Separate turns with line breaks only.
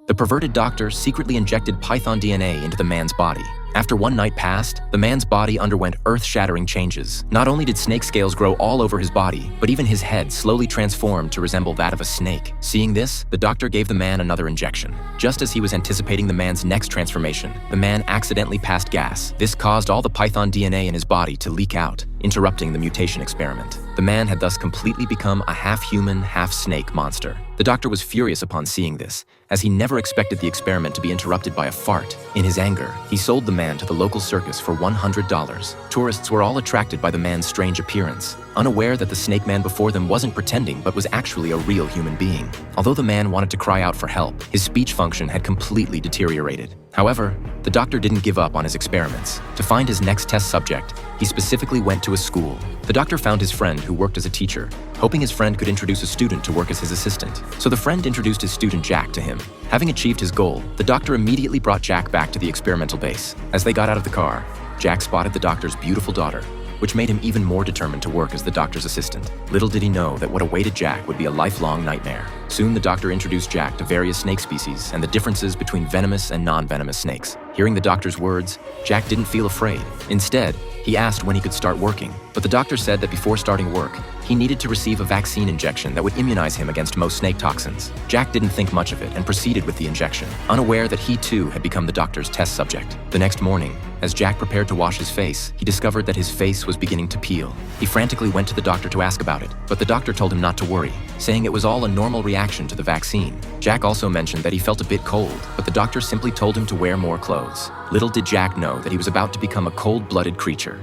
The perverted doctor secretly injected python DNA into the man's body. After one night passed, the man's body underwent earth-shattering changes. Not only did snake scales grow all over his body, but even his head slowly transformed to resemble that of a snake. Seeing this, the doctor gave the man another injection. Just as he was anticipating the man's next transformation, the man accidentally passed gas. This caused all the python DNA in his body to leak out, interrupting the mutation experiment. The man had thus completely become a half-human, half-snake monster. The doctor was furious upon seeing this, as he never expected the experiment to be interrupted by a fart. In his anger, he sold the man to the local circus for $100. Tourists were all attracted by the man's strange appearance, unaware that the snake man before them wasn't pretending but was actually a real human being. Although the man wanted to cry out for help, his speech function had completely deteriorated. However, the doctor didn't give up on his experiments. To find his next test subject, he specifically went to a school. The doctor found his friend who worked as a teacher, hoping his friend could introduce a student to work as his assistant. So the friend introduced his student Jack to him. Having achieved his goal, the doctor immediately brought Jack back to the experimental base. As they got out of the car, Jack spotted the doctor's beautiful daughter, which made him even more determined to work as the doctor's assistant. Little did he know that what awaited Jack would be a lifelong nightmare. Soon the doctor introduced Jack to various snake species and the differences between venomous and non-venomous snakes. Hearing the doctor's words, Jack didn't feel afraid. Instead, he asked when he could start working, but the doctor said that before starting work, he needed to receive a vaccine injection that would immunize him against most snake toxins. Jack didn't think much of it and proceeded with the injection, unaware that he too had become the doctor's test subject. The next morning, as Jack prepared to wash his face, he discovered that his face was beginning to peel. He frantically went to the doctor to ask about it, but the doctor told him not to worry, saying it was all a normal reaction to the vaccine. Jack also mentioned that he felt a bit cold, but the doctor simply told him to wear more clothes. Little did Jack know that he was about to become a cold-blooded creature.